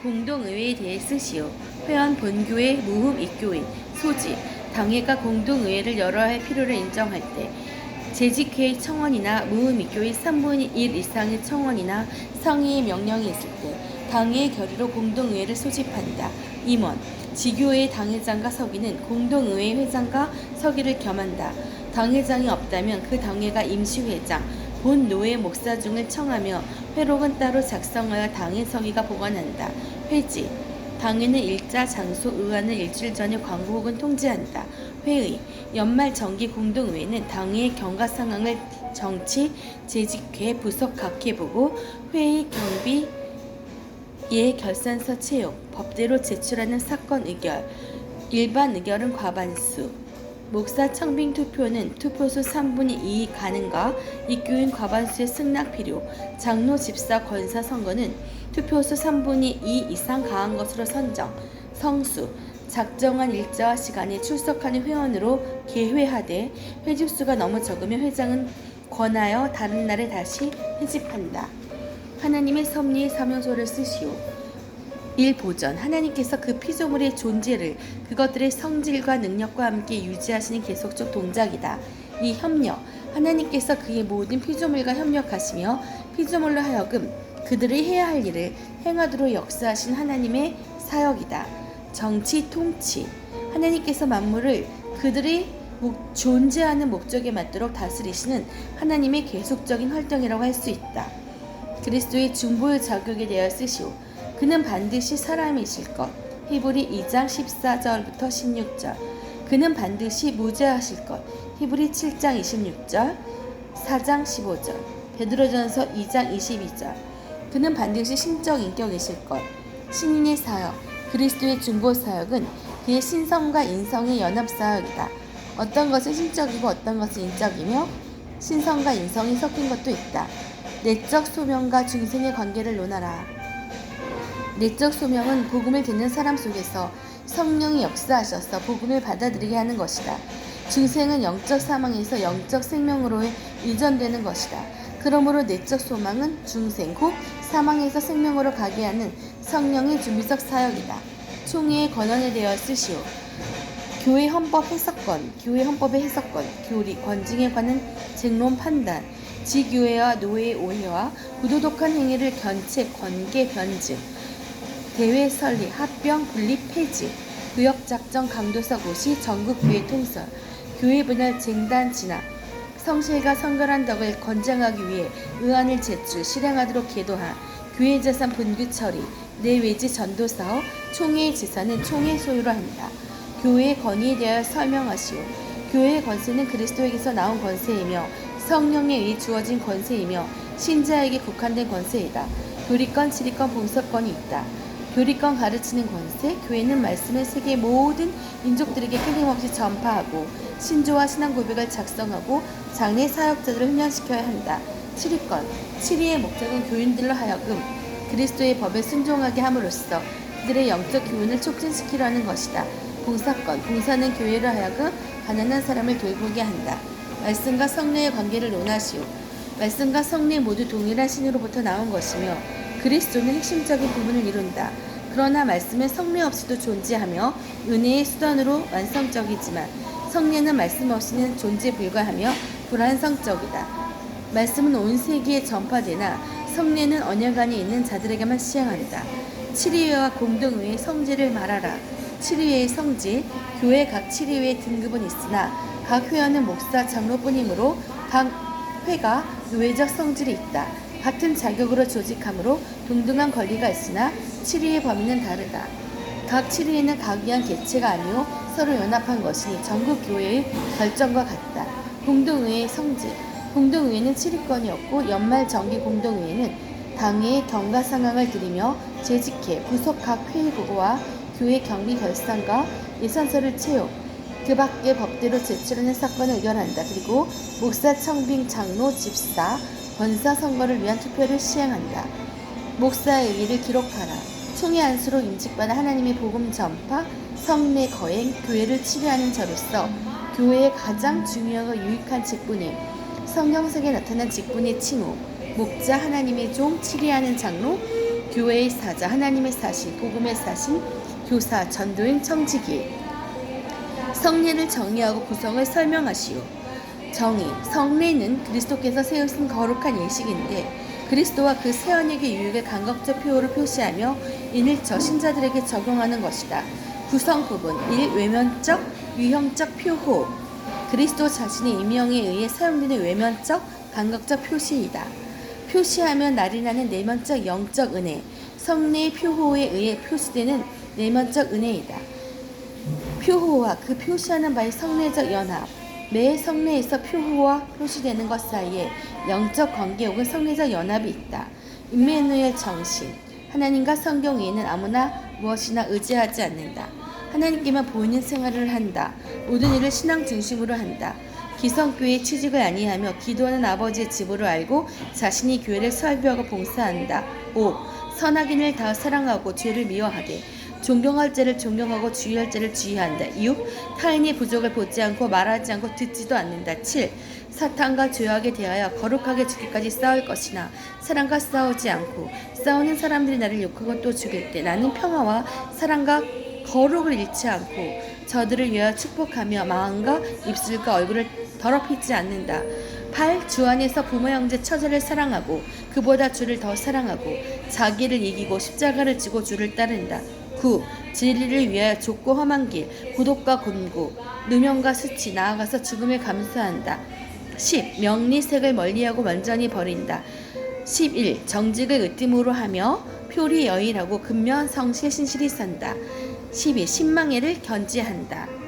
공동의회에 대해 쓰시오. 회원 본교회, 모흠 입교인, 소집, 당회가 공동의회를 열어야 할 필요를 인정할 때, 재직회의 청원이나 모흠 입교인 3분의 1 이상의 청원이나 상의의 명령이 있을 때, 당회의 결의로 공동의회를 소집한다. 임원, 지교회의 당회장과 서기는 공동의회 회장과 서기를 겸한다. 당회장이 없다면 그 당회가 임시회장, 본 노회 목사 중을 청하며 회록은 따로 작성하여 당회 서기가 보관한다. 회지, 당회는 일자, 장소, 의안을 일주일 전에 광고 혹은 통지한다. 회의, 연말 정기 공동의회는 당회의 경과 상황을 정치, 재직회, 부석 각회 보고 회의 경비, 예 결산서 채용, 법대로 제출하는 사건 의결, 일반 의결은 과반수, 목사 청빙 투표는 투표수 3분의 2 가능과 입교인 과반수의 승낙 필요, 장로 집사 권사 선거는 투표수 3분의 2 이상 가한 것으로 선정, 성수, 작정한 일자와 시간에 출석하는 회원으로 개회하되 회집수가 너무 적으면 회장은 권하여 다른 날에 다시 회집한다. 하나님의 섭리의 사명서를 쓰시오. 1. 보전. 하나님께서 그 피조물의 존재를 그것들의 성질과 능력과 함께 유지하시는 계속적 동작이다. 2. 협력. 하나님께서 그의 모든 피조물과 협력하시며 피조물로 하여금 그들이 해야 할 일을 행하도록 역사하신 하나님의 사역이다. 정치, 통치. 하나님께서 만물을 그들이 존재하는 목적에 맞도록 다스리시는 하나님의 계속적인 활동이라고 할 수 있다. 그리스도의 중보의 자격에 대하여 쓰시오. 그는 반드시 사람이실 것. 히브리 2장 14절부터 16절. 그는 반드시 무죄하실 것. 히브리 7장 26절, 4장 15절. 베드로전서 2장 22절. 그는 반드시 신적 인격이실 것. 신인의 사역, 그리스도의 중보 사역은 그의 신성과 인성의 연합 사역이다. 어떤 것은 신적이고 어떤 것은 인적이며 신성과 인성이 섞인 것도 있다. 내적 소명과 중생의 관계를 논하라. 내적 소명은 복음을 듣는 사람 속에서 성령이 역사하셔서 복음을 받아들이게 하는 것이다. 중생은 영적 사망에서 영적 생명으로 이전되는 것이다. 그러므로 내적 소망은 중생 곧 사망에서 생명으로 가게 하는 성령의 준비적 사역이다. 총회의 권한에 대하여 쓰시오. 교회 헌법 해석권, 교회 헌법의 해석권, 교리, 권징에 관한 쟁론 판단, 지교회와 노회의 오해와 부도덕한 행위를 견책, 권계, 변증, 대회 설립, 합병, 분립, 폐지, 구역작전, 강도사 고시, 전국교회 통설, 교회 분할 쟁단 진압, 성실과 성결한 덕을 권장하기 위해 의안을 제출, 실행하도록 계도한 교회 재산 분규 처리, 내외지 전도사업, 총회의 재산은 총회 소유로 한다. 교회의 권위에 대하여 설명하시오. 교회의 권세는 그리스도에게서 나온 권세이며 성령에 의해 주어진 권세이며 신자에게 국한된 권세이다. 교리권, 지리권, 봉사권이 있다. 교리권 가르치는 권세, 교회는 말씀을 세계 모든 민족들에게 끊임없이 전파하고 신조와 신앙 고백을 작성하고 장래 사역자들을 훈련시켜야 한다. 치리권, 치리의 목적은 교인들로 하여금 그리스도의 법에 순종하게 함으로써 그들의 영적 교훈을 촉진시키려 하는 것이다. 봉사권, 봉사는 교회로 하여금 가난한 사람을 돌보게 한다. 말씀과 성례의 관계를 논하시오. 말씀과 성례 모두 동일한 신으로부터 나온 것이며 그리스도는 핵심적인 부분을 이룬다. 그러나 말씀은 성례 없이도 존재하며 은혜의 수단으로 완성적이지만 성례는 말씀 없이는 존재 불가하며 불완성적이다. 말씀은 온 세계에 전파되나 성례는 언약 안에 있는 자들에게만 시행한다. 치리회와 공동의회의 성질을 말하라. 치리회의 성질, 교회 각 치리회의 등급은 있으나 각 회원은 목사, 장로뿐이므로 각 회가 노회적 성질이 있다. 같은 자격으로 조직하므로 동등한 권리가 있으나 치리의 범위는 다르다. 각 치리회는 각위한 개체가 아니오 서로 연합한 것이니 전국 교회의 결정과 같다. 공동의회의 성질, 공동의회는 치리권이 없고 연말 정기 공동의회는 당회의 경과 상황을 들이며 재직회, 부속 각 회의 보고와 교회 경비 결산과 예산서를 채용, 그 밖에 법대로 제출하는 사건을 의결한다. 그리고 목사, 청빙, 장로, 집사, 권사 선거를 위한 투표를 시행한다. 목사의 의의를 기록하라. 총회 안수로 임직받아 하나님의 복음 전파, 성례 거행, 교회를 치료하는 자로서 교회의 가장 중요하고 유익한 직분임, 성경책에 나타난 직분의 칭호, 목자, 하나님의 종, 치리하는 장로, 교회의 사자, 하나님의 사신, 복음의 사신, 교사, 전도인, 청지기. 성례를 정의하고 구성을 설명하시오. 정의, 성례는 그리스도께서 세우신 거룩한 예식인데 그리스도와 그 새 언약의 유익을 간접적 표어로 표시하며 이를 저신자들에게 적용하는 것이다. 구성 부분 1. 외면적, 유형적 표호. 그리스도 자신의 임명에 의해 사용되는 외면적, 감각적 표시이다. 표시하면 날이 나는 내면적 영적 은혜, 성례의 표호에 의해 표시되는 내면적 은혜이다. 표호와 그 표시하는 바의 성례적 연합, 매 성례에서 표호와 표시되는 것 사이에 영적 관계 혹은 성례적 연합이 있다. 임마누엘 정신, 하나님과 성경 외에는 아무나 무엇이나 의지하지 않는다. 하나님께만 보이는 생활을 한다. 모든 일을 신앙 중심으로 한다. 기성교회에 취직을 아니하며 기도하는 아버지의 집으로 알고 자신이 교회를 설교하고 봉사한다. 5. 선악인을 다 사랑하고 죄를 미워하되 존경할 자를 존경하고 주의할 자를 주의한다. 6. 타인의 부족을 보지 않고 말하지 않고 듣지도 않는다. 7. 사탄과 죄악에 대하여 거룩하게 죽기까지 싸울 것이나 사랑과 싸우지 않고 싸우는 사람들이 나를 욕하고 또 죽일 때 나는 평화와 사랑과 거룩을 잃지 않고 저들을 위하여 축복하며 마음과 입술과 얼굴을 더럽히지 않는다. 8. 주 안에서 부모 형제 처자를 사랑하고 그보다 주를 더 사랑하고 자기를 이기고 십자가를 지고 주를 따른다. 9. 진리를 위하여 좁고 험한 길, 고독과 곤고, 누명과 수치, 나아가서 죽음을 감수한다. 10. 명리색을 멀리하고 완전히 버린다. 11. 정직을 으뜸으로 하며 표리 여인하고 근면 성실 신실히 산다. 12. 신망애를 견지한다.